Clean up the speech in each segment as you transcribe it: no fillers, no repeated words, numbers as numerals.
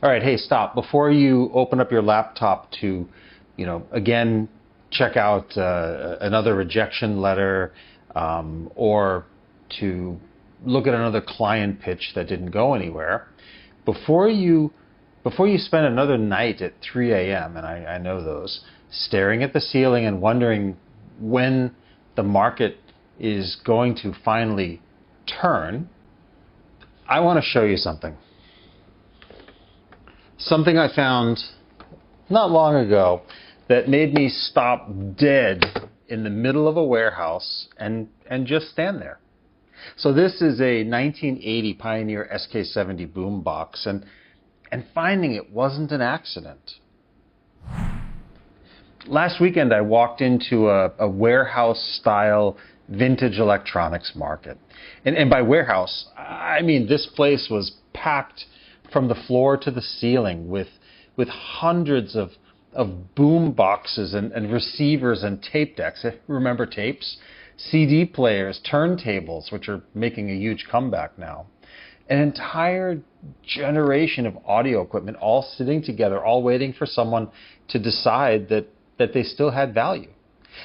All right, hey, stop. Before you open up your laptop to, again, check out another rejection letter or to look at another client pitch that didn't go anywhere, before you spend another night at 3 a.m., and I know those, staring at the ceiling and wondering when the market is going to finally turn, I want to show you something. Something I found not long ago that made me stop dead in the middle of a warehouse and just stand there. So this is a 1980 Pioneer SK70 Boombox, and finding it wasn't an accident. Last weekend I walked into a warehouse-style vintage electronics market. And by warehouse, I mean this place was packed from the floor to the ceiling with hundreds of boom boxes and receivers and tape decks. Remember tapes? CD players, turntables, which are making a huge comeback now. An entire generation of audio equipment all sitting together, all waiting for someone to decide that they still had value.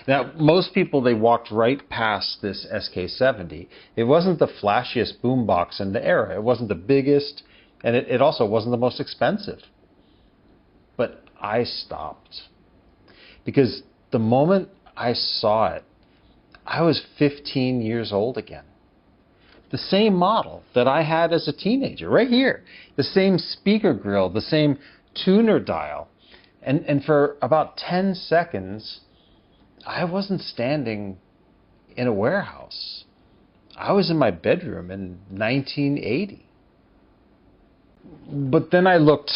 Now, most people, they walked right past this SK70. It wasn't the flashiest boombox in the era. It wasn't the biggest, and it also wasn't the most expensive. But I stopped. Because the moment I saw it, I was 15 years old again. The same model that I had as a teenager, right here. The same speaker grill, the same tuner dial. And for about 10 seconds, I wasn't standing in a warehouse. I was in my bedroom in 1980. But then I looked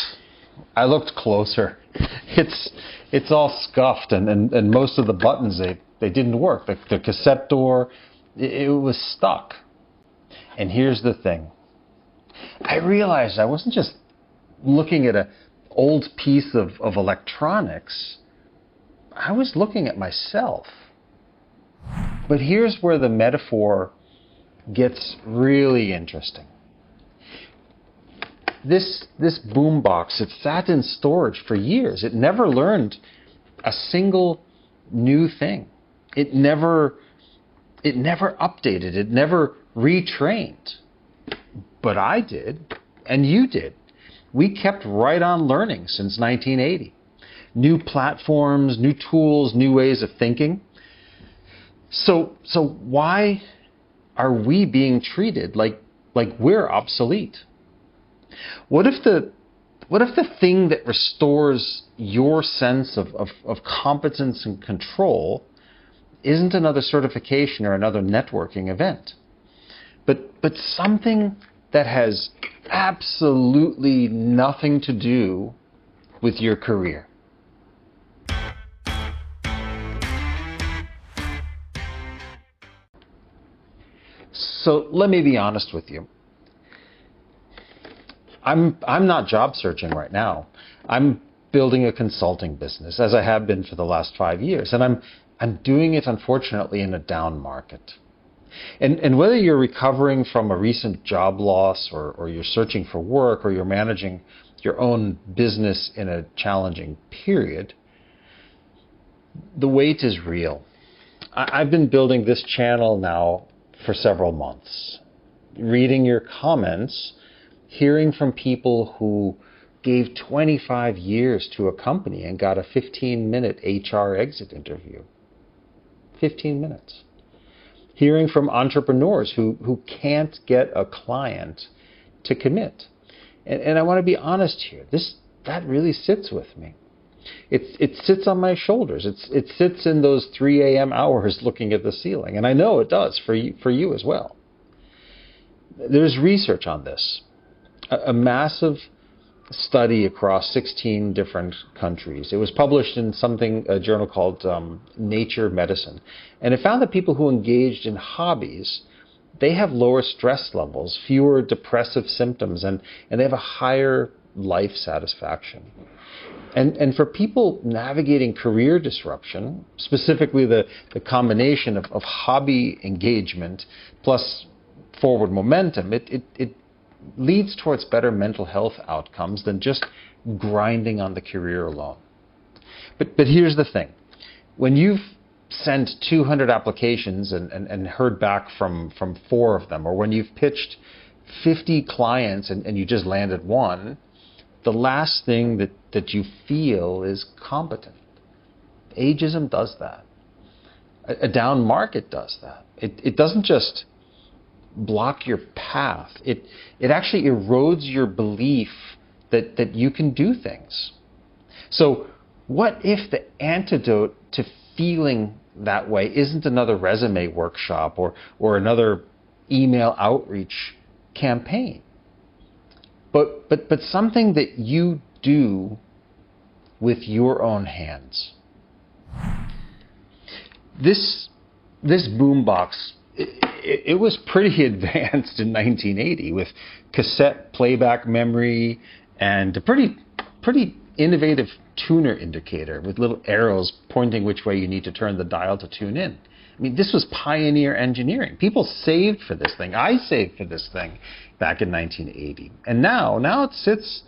closer. It's all scuffed, and most of the buttons, they didn't work. The cassette door, it was stuck. And here's the thing. I realized I wasn't just looking at an old piece of electronics. I was looking at myself. But here's where the metaphor gets really interesting. This boombox, it sat in storage for years. It never learned a single new thing. It never updated. It never retrained. But I did, and you did. We kept right on learning since 1980. New platforms, new tools, new ways of thinking. So why are we being treated like we're obsolete? What if the thing that restores your sense of competence and control isn't another certification or another networking event, but something that has absolutely nothing to do with your career? So let me be honest with you. I'm not job searching right now. I'm building a consulting business, as I have been for the last 5 years, and I'm doing it, unfortunately, in a down market. And whether you're recovering from a recent job loss, or you're searching for work, or you're managing your own business in a challenging period, the weight is real. I've been building this channel now for several months, reading your comments, hearing from people who gave 25 years to a company and got a 15-minute HR exit interview. 15 minutes. Hearing from entrepreneurs who can't get a client to commit. And I want to be honest here. That really sits with me. It sits on my shoulders. It sits in those 3 a.m. hours looking at the ceiling. And I know it does for you as well. There's research on this. A massive study across 16 different countries. It was published in a journal called Nature Medicine. And it found that people who engaged in hobbies, they have lower stress levels, fewer depressive symptoms, and they have a higher life satisfaction. And for people navigating career disruption, specifically the combination of hobby engagement plus forward momentum, it leads towards better mental health outcomes than just grinding on the career alone. But here's the thing. When you've sent 200 applications and heard back from 4 of them, or when you've pitched 50 clients and you just landed one, the last thing that you feel is competent. Ageism does that. A down market does that. It doesn't just block your path. It actually erodes your belief that you can do things. So what if the antidote to feeling that way isn't another resume workshop or another email outreach campaign, but something that you do with your own hands? This boombox, it was pretty advanced in 1980 with cassette playback memory and a pretty innovative tuner indicator with little arrows pointing which way you need to turn the dial to tune in. I mean, this was pioneer engineering. People saved for this thing. I saved for this thing back in 1980. And now it sits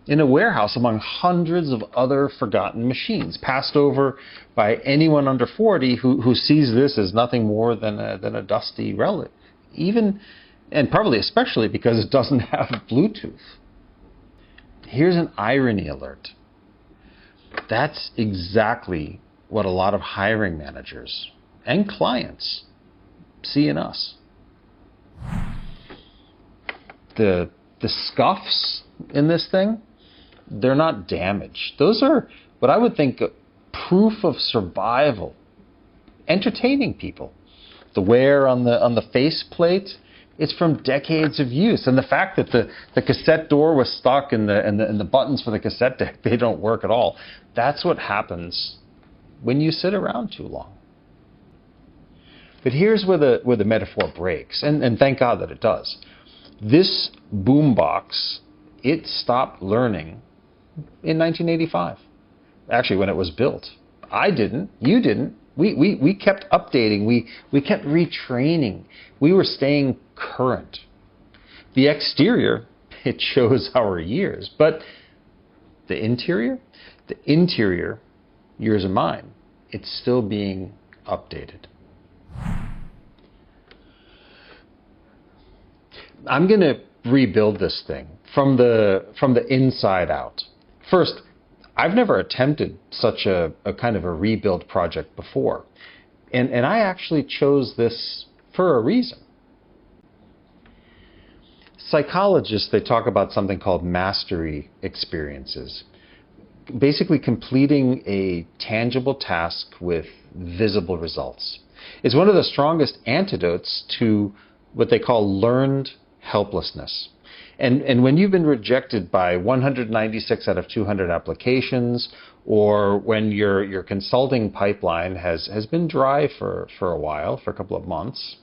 in a warehouse among hundreds of other forgotten machines, passed over by anyone under 40 who sees this as nothing more than a dusty relic. Even, and probably especially because it doesn't have Bluetooth. Here's an irony alert. That's exactly what a lot of hiring managers and clients see in us. The scuffs in this thing, they're not damaged. Those are what I would think proof of survival. Entertaining people. The wear on the faceplate, it's from decades of use. And the fact that the cassette door was stuck and the buttons for the cassette deck, they don't work at all. That's what happens when you sit around too long. But here's where the metaphor breaks, and thank God that it does. This boombox, it stopped learning in 1985. Actually, when it was built. I didn't. You didn't. We kept updating. We kept retraining. We were staying current. The exterior, it shows our years. But the interior, yours and mine, it's still being updated. I'm going to rebuild this thing from the inside out. First, I've never attempted such a kind of a rebuild project before. And I actually chose this for a reason. Psychologists, they talk about something called mastery experiences. Basically completing a tangible task with visible results. It's one of the strongest antidotes to what they call learned helplessness. And when you've been rejected by 196 out of 200 applications, or when your consulting pipeline has been dry for a while, for a couple of months,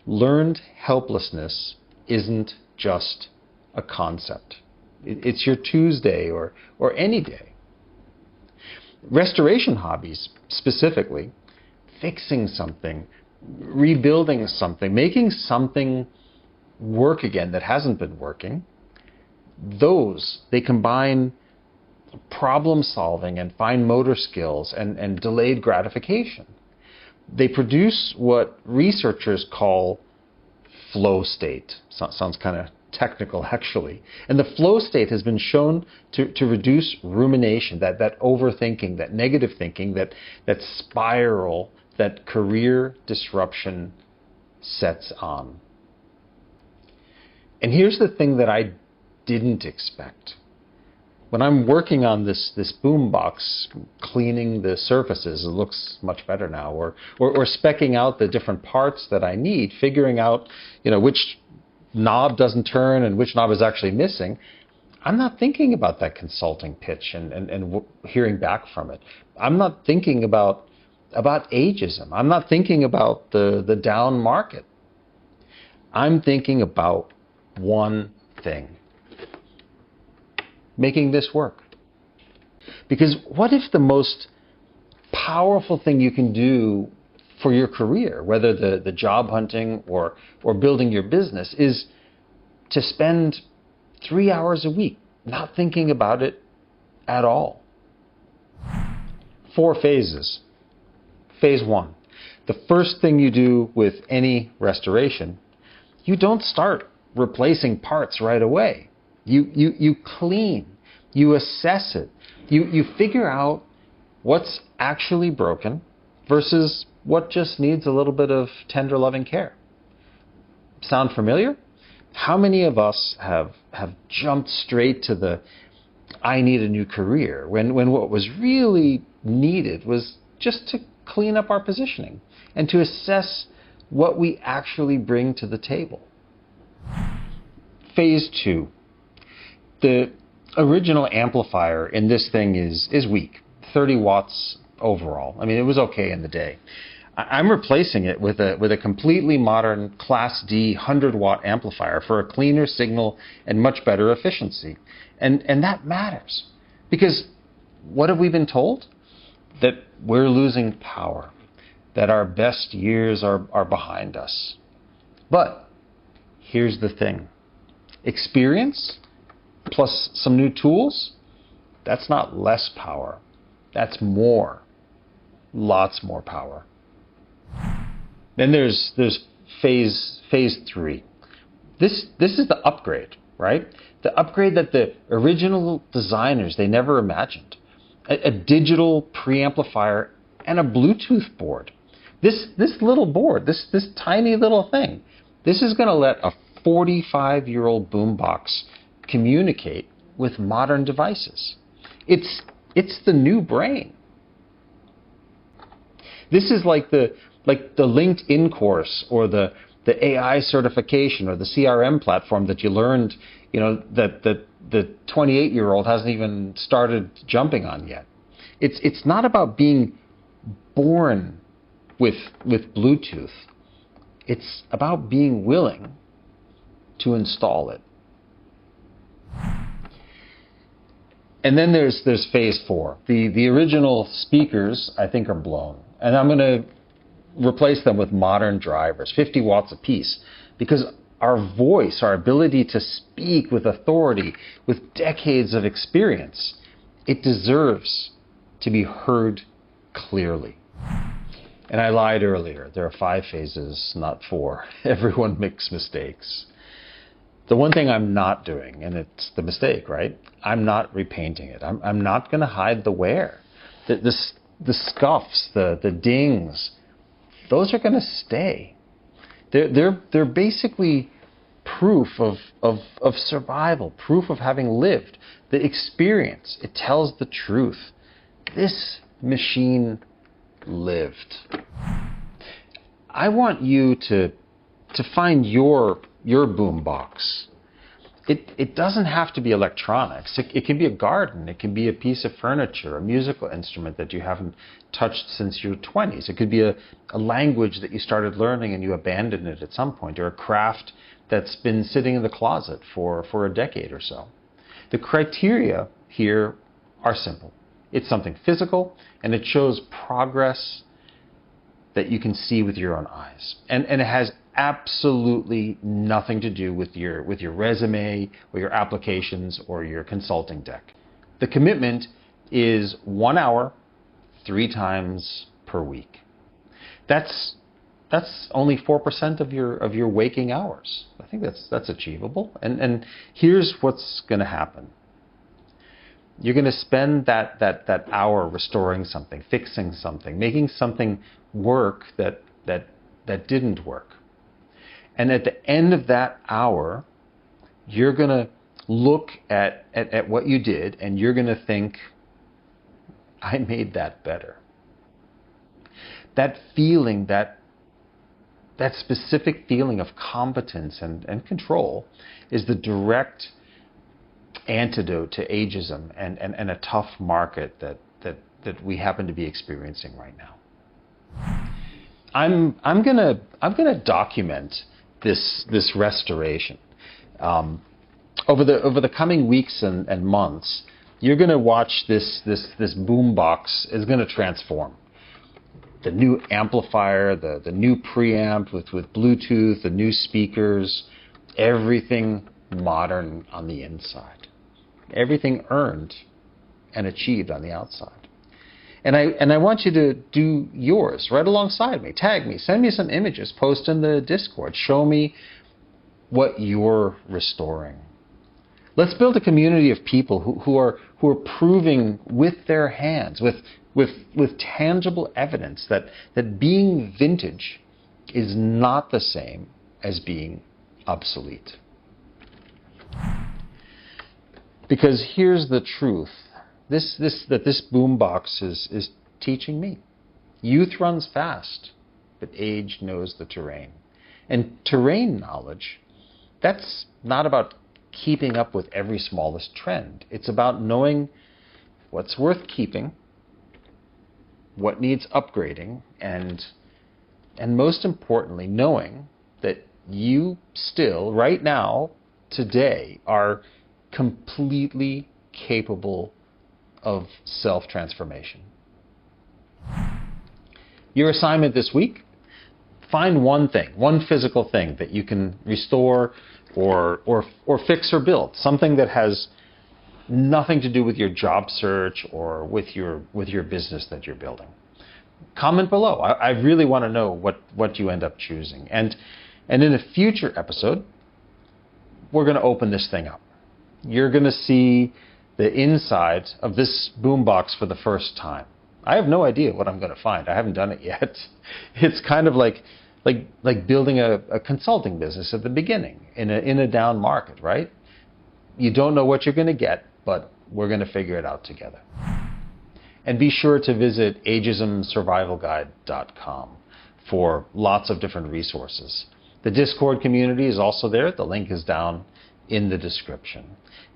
learned helplessness isn't just a concept. It's your Tuesday or any day. Restoration hobbies, specifically, fixing something, rebuilding something, making something work again that hasn't been working, they combine problem solving and fine motor skills and delayed gratification. They produce what researchers call flow state. Sounds kind of technical, actually. And the flow state has been shown to reduce rumination, that overthinking, that negative thinking, that spiral that career disruption sets on. And here's the thing that I didn't expect. When I'm working on this boombox, cleaning the surfaces, it looks much better now, or speccing out the different parts that I need, figuring out, which knob doesn't turn and which knob is actually missing, I'm not thinking about that consulting pitch and hearing back from it. I'm not thinking about ageism. I'm not thinking about the down market. I'm thinking about one thing: making this work. Because what if the most powerful thing you can do for your career, whether the job hunting or building your business, is to spend 3 hours a week not thinking about it at all. 4 phases. Phase 1. The first thing you do with any restoration, you don't start replacing parts right away. You clean, you assess it, you figure out what's actually broken versus what just needs a little bit of tender loving care. Sound familiar? How many of us have jumped straight to the I need a new career when what was really needed was just to clean up our positioning and to assess what we actually bring to the table. Phase 2. The original amplifier in this thing is weak, 30 watts overall. I mean, it was okay in the day. I'm replacing it with a completely modern Class D 100-watt amplifier for a cleaner signal and much better efficiency. And that matters. Because what have we been told? That we're losing power, that our best years are behind us. But here's the thing. Experience plus some new tools, that's not less power. That's more. Lots more power. Then there's phase 3. This is the upgrade, right? The upgrade that the original designers, they never imagined. A digital preamplifier and a Bluetooth board. This little board, this tiny little thing, this is going to let a 45-year-old boombox communicate with modern devices. It's the new brain. This is like the LinkedIn course or the AI certification or the CRM platform that you learned, that the 28-year-old hasn't even started jumping on yet. It's not about being born with Bluetooth. It's about being willing to install it. And then there's phase 4. The original speakers, I think, are blown. And I'm going to replace them with modern drivers, 50 watts apiece, because our voice, our ability to speak with authority, with decades of experience, it deserves to be heard clearly. And I lied earlier. There are 5 phases, not 4. Everyone makes mistakes. The one thing I'm not doing, and it's the mistake, right? I'm not repainting it. I'm not going to hide the wear. The scuffs, the dings, those are going to stay. They're basically proof of survival, proof of having lived. The experience, it tells the truth. This machine lived. I want you to find your boombox. It doesn't have to be electronics. It can be a garden. It can be a piece of furniture, a musical instrument that you haven't touched since your 20s. It could be a language that you started learning and you abandoned it at some point, or a craft that's been sitting in the closet for a decade or so. The criteria here are simple. It's something physical, and it shows progress that you can see with your own eyes. And it has absolutely nothing to do with your resume or your applications or your consulting deck. The commitment is 1 hour, 3 times per week. That's only 4% of your waking hours. I think that's achievable. And here's what's going to happen. You're going to spend that hour restoring something, fixing something, making something work that didn't work. And at the end of that hour, you're going to look at what you did and you're going to think, I made that better. That feeling, that specific feeling of competence and control is the direct antidote to ageism and a tough market that we happen to be experiencing right now. I'm gonna document this restoration over the coming weeks and months. You're gonna watch this boombox is gonna transform. The new amplifier, the new preamp with Bluetooth, the new speakers, everything modern on the inside. Everything earned and achieved on the outside. And I want you to do yours right alongside me. Tag me, send me some images, post in the Discord, show me what you're restoring. Let's build a community of people who are proving with their hands, with tangible evidence that being vintage is not the same as being obsolete. Because here's the truth. This Boombox is teaching me. Youth runs fast, but age knows the terrain. And terrain knowledge, that's not about keeping up with every smallest trend. It's about knowing what's worth keeping, what needs upgrading, and most importantly, knowing that you still, right now, today, are completely capable of self-transformation. Your assignment this week, find one thing, one physical thing that you can restore or fix or build, something that has nothing to do with your job search or with your business that you're building. Comment below. I really want to know what you end up choosing. And in a future episode, we're going to open this thing up. You're going to see the inside of this boombox for the first time. I have no idea what I'm going to find. I haven't done it yet. It's kind of like building a consulting business at the beginning in a down market, right? You don't know what you're going to get, but we're going to figure it out together. And be sure to visit ageismsurvivalguide.com for lots of different resources. The Discord community is also there. The link is down in the description.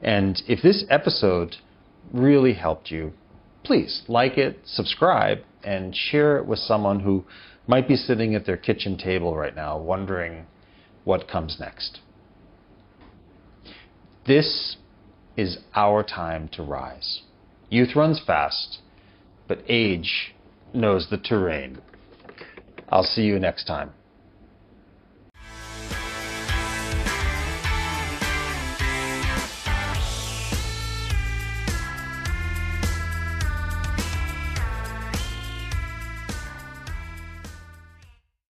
And if this episode really helped you, please like it, subscribe, and share it with someone who might be sitting at their kitchen table right now wondering what comes next. This is our time to rise. Youth runs fast, but age knows the terrain. I'll see you next time.